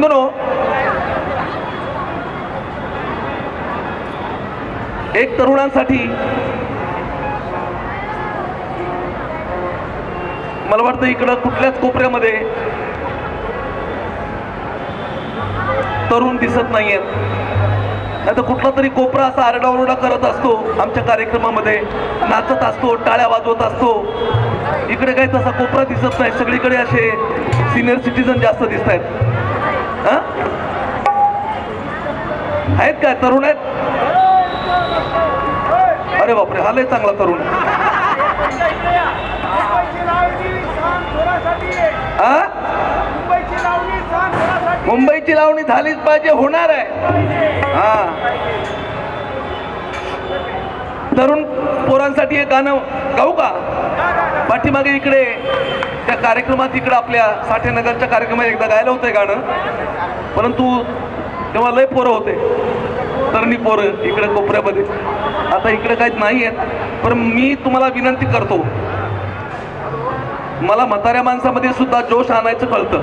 बंधूनो, एक तरुणांसाठी मला वाटतं इकडं कुठल्याच कोपऱ्यामध्ये तरुण दिसत नाहीयेत. आता कुठला तरी कोपरा असा आरडाओरडा करत असतो, आमच्या कार्यक्रमामध्ये नाचत असतो, टाळ्या वाजवत असतो. इकडे काही तसा कोपरा दिसत नाही. सगळीकडे असे सिनियर सिटीजन जास्त दिसत आहेत. आहेत काय तरुण आहेत? अरे बापरे, हा लय चांगला तरुण. मुंबईची लावणी झालीच पाहिजे, होणार आहे. हा, तरुण पोरांसाठी एक गाणं गाऊ का? पाठीमागे इकडे त्या कार्यक्रमात, इकडे आपल्या साठेनगरच्या कार्यक्रमात एकदा गायला होतं गाणं, परंतु तेव्हा लय पोरं होते, तरणी पोरं इकडे कोपऱ्यामध्ये. आता इकडे काहीच नाही आहेत. पण मी तुम्हाला विनंती करतो, मला म्हाताऱ्या माणसामध्ये सुद्धा जोश आणायचं कळतं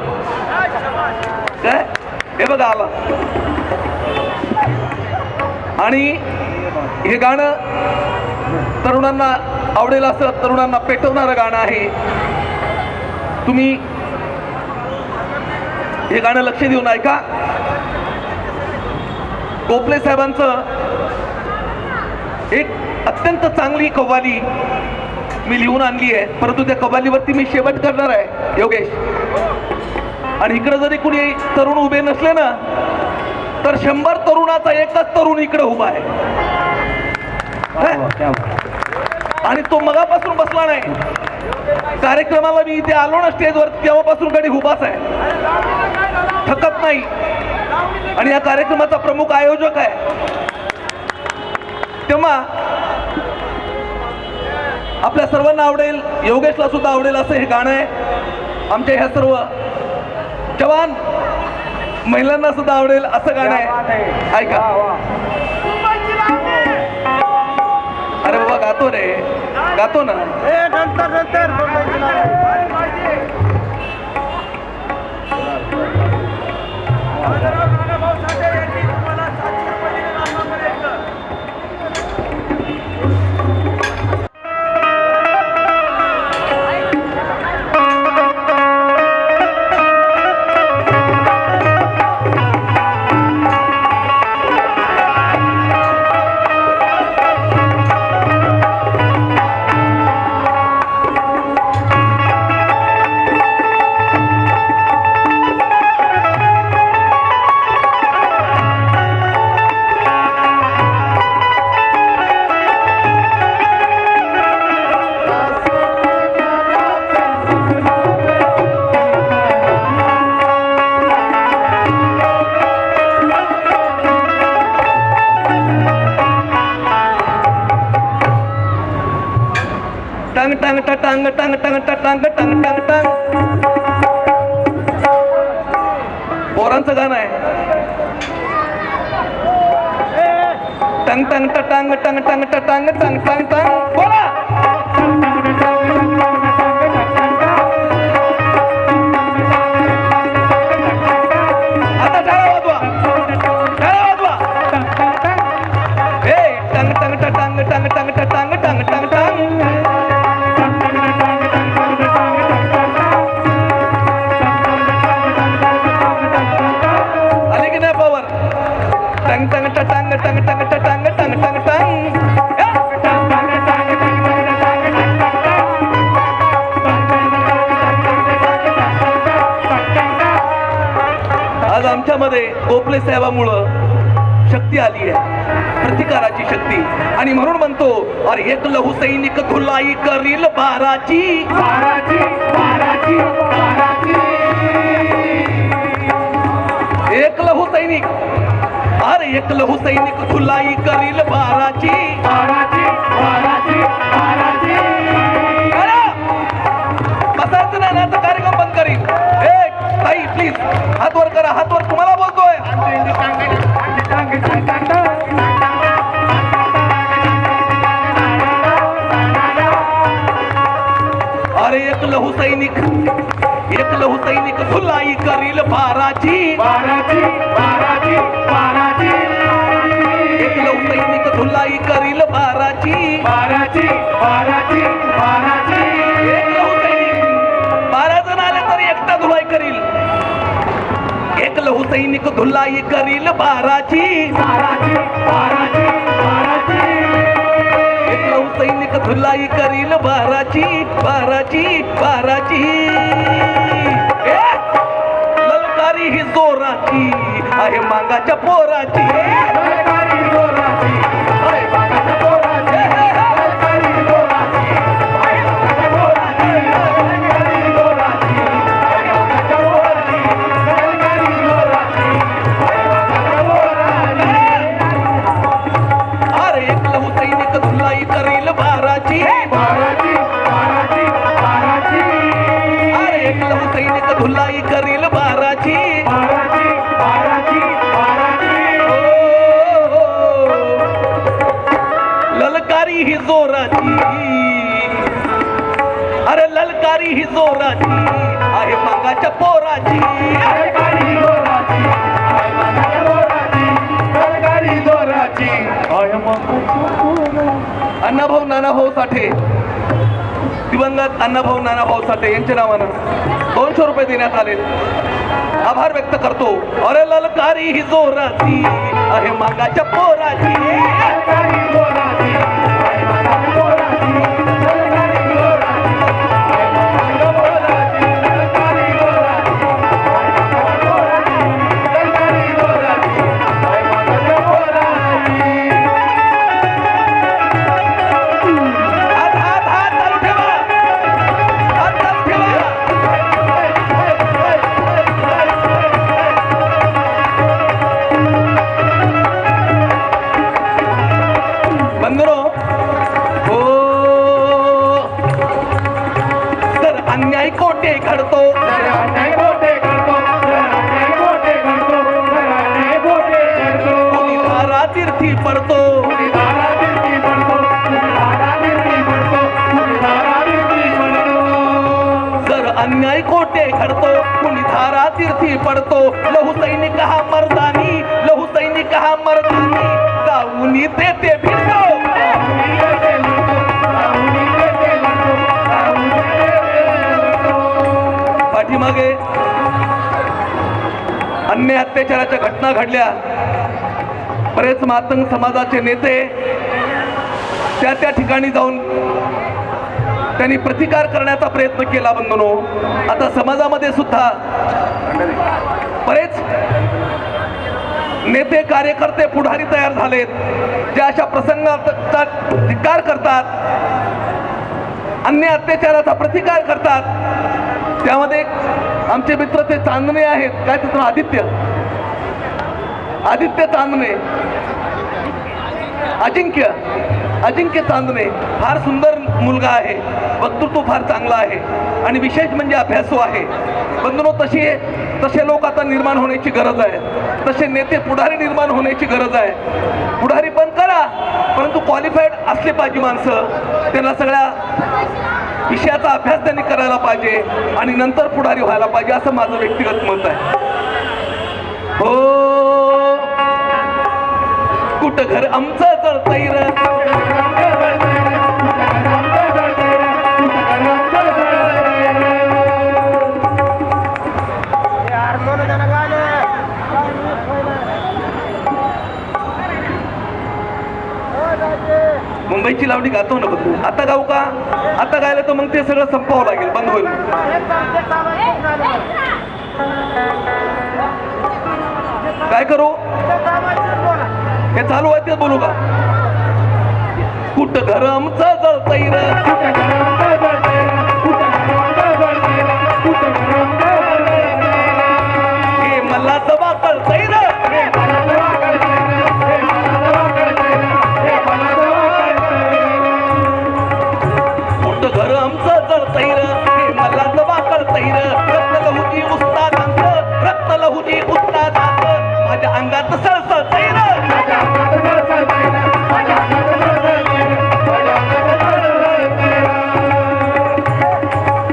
काय. हे बघा आला. आणि हे गाणं तरुणांना आवडेल असं, तरुणांना पेटवणारं गाणं आहे. तुम्ही हे गाणं लक्ष देऊन ऐका. गोखले साहेबांचं एक अत्यंत चांगली कव्वाली मी लिहून आणली आहे, परंतु त्या कव्वालीवरती मी शेवट करणार आहे योगेश. आणि इकडे जरी कुणी तरुण उभे नसले ना, तर 100 तरुणाचा एकच तरुण इकडे उभा आहे. आणि तो मगापासून बसला नाही. कार्यक्रमाला मी इथे आलो ना स्टेजवर, तेव्हापासून कधी उभाच आहे, थकत नाही. आणि या कार्यक्रमाचा प्रमुख आयोजक आहे. तेव्हा आपल्या सर्वांना आवडेल, योगेशला सुद्धा आवडेल असं हे गाणं आहे. आमच्या ह्या सर्व जवान महिलांना सुद्धा आवडेल असं गाणं आहे. ऐका. अरे बाबा, गातो रे, गातो ना. टांग टांग टांग टांग टांग टांग टांग टांग टांग. पोरांचं गाणं आहे. टांग टांग टांग टांग टांग टांग टांग टांग टांग. बोला. आता टाळा वाजवा, टाळा वाजवा. हे टांग टांग टांग टांग टांग टांग टांग टांग टांग. टांग टांग टांग टांग टांग टांग टांग टांग टांग. आज आमच्यामध्ये गोखले साहेबांमुळं शक्ती आली आहे, प्रतिकाराची शक्ती. आणि म्हणून म्हणतो, अरे एक लहू सैनिक धुलाई करील बाराची. एक लहू सैनिक, अरे एक लहू सैनिक धुलाई करील बाराची. बसायचं नाही ना, कार्यक्रम बंद करील. ताई प्लीज हात वर करा, हात वर. तुम्हाला बोलतोय. अरे एक लहू सैनिक सैनिक धुलाई करील बाराची एक लव सैनिक धुलाई करील बाराची एक लव सैनिक 12 जण आले तरी एकटा धुलाई करील एक लहू सैनिक धुलाई करील बाराची एक लहू सैनिक धुलाई करील बाराची ललकारी ही जोराची आहे मागाच्या पोराची करील बाराची अरे एक लहू सैनिक धुलाई करील बाराची ललकारी ही जोराची अरे ललकारी ही जोराची आहे मागाच्या पोराची अण्णाभाऊ नानाभाऊ साठे दिवंगत अण्णाभाऊ नानाभाऊ साठे यांच्या नावानं 200 रुपये देण्यात आले आभार व्यक्त करतो अरे ललकारी ही जोराची आहे मागाच्या पोराची अन्याय कोटे घडतो धारा तीर्थी पडतो जर अन्याय कोटे घडतो कुणी धारा तीर्थी पडतो लहू सैनिक हा मर्दानी जाऊन ते भिडतो पाठीमागे अन्य अत्याचाराच्या घटना घडल्या बरेच मातंग समाजाचे नेते त्या ठिकाणी जाऊन त्यांनी प्रतिकार करण्याचा प्रयत्न केला बंधनो आता समाजामध्ये सुद्धा बरेच नेते कार्यकर्ते पुढारी तयार झालेत जे अशा प्रसंगाचा धिक्कार करतात अन्य अत्याचाराचा प्रतिकार करतात त्यामध्ये आमचे मित्र ते चांदणे आहेत काय तिथं आदित्य चांदणे अजिंक्य चांदणे फार सुंदर मुलगा आहे वक्तृत्व फार चांगला आहे आणि विशेष म्हणजे अभ्यासू आहे बंधुनो तसे लोक आता निर्माण होण्याची गरज आहे तसे नेते पुढारी निर्माण होण्याची गरज आहे पुढारी पण करा परंतु क्वालिफाईड असले पाहिजे माणसं त्यांना सगळ्या विषयाचा अभ्यास त्यांनी करायला पाहिजे आणि नंतर पुढारी व्हायला पाहिजे असं माझं व्यक्तिगत मत आहे हो कुठं घर आमचं जळतंय रे मुंबईची लावणी गातो ना बघू आता गाऊ का आता गायला तर मग ते सगळं संपवावं लागेल बंद होईल काय करू हे चालू आहे ते बोलू का कुठं घर आमचं जळतंय रे हे मला दबा कळतंय रे घर आमचं जळतंय रे हे मला दबा कळतंय रे रक्त लहुजी उस्तादांचं माझ्या अंगात सळसळतंय रे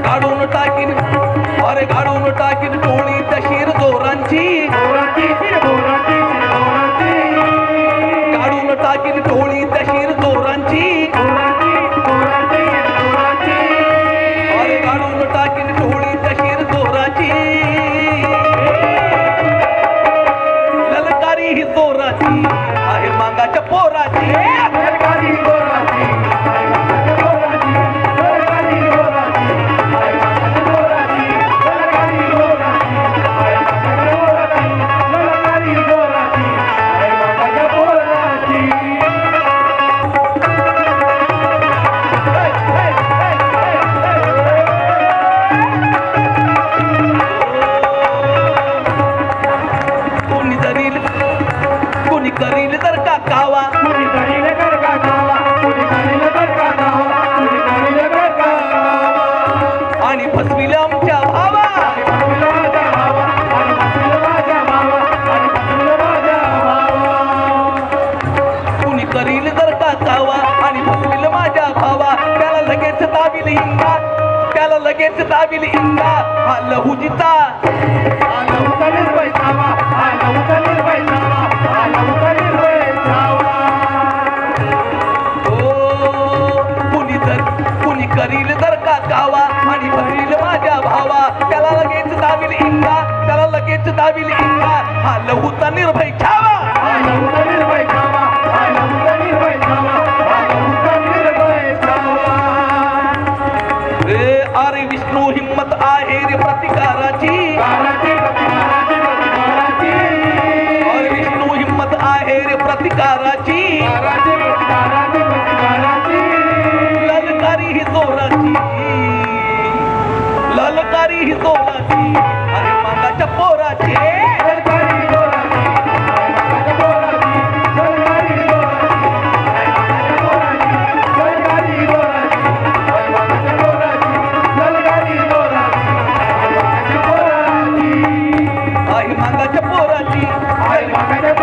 गाडून टाकीन करील तर का कावा कुणी करील तर का कावा, कुणी करील तर का कावा, कुणी करील तर का कावा. आणि फसविलं आमच्या भावा फसविलं माझ्या भावा, आणि फसविलं माझ्या भावा, आणि फसविलं माझ्या भावा. कुणी करील तर का कावा आणि फसविलं माझ्या भावा. त्याला लगेच दाबील हिंगा, त्याला लगेच दाबील हिंगा. हा लहुजीचा आला होता निर्भय छावा, आला होता निर्भय छावा, आला होता निर्भय छावा. कुणी करील तर का कावा आणि भरील माझ्या भावा. त्याला लगेच दाबील हिंगा, त्याला लगेच दाबील हिंगा. हा लहूचा निर्भय छावा, आला होता निर्भय छावा, आला होता निर्भय छावा, आला होता निर्भय छावा. रे अरे विष्णू हिम्मत आहे रे प्रतिकाराची. काराची प्रतिकाराची प्रतिकाराची, अरे विष्णू हिम्मत आहे रे प्रतिकाराची. काराची प्रतिकाराची प्रतिकाराची. ललकारी ही जोराची, ललकारी ही जोराची. अरे मागाच्या पोराची सरकारी जोराची, सरकारी जोराची, सरकारी जोराची, सरकारी जोराची, सरकारी जोराची, सरकारी जोराची, आई मागाच्या पोराची आई मागाच्या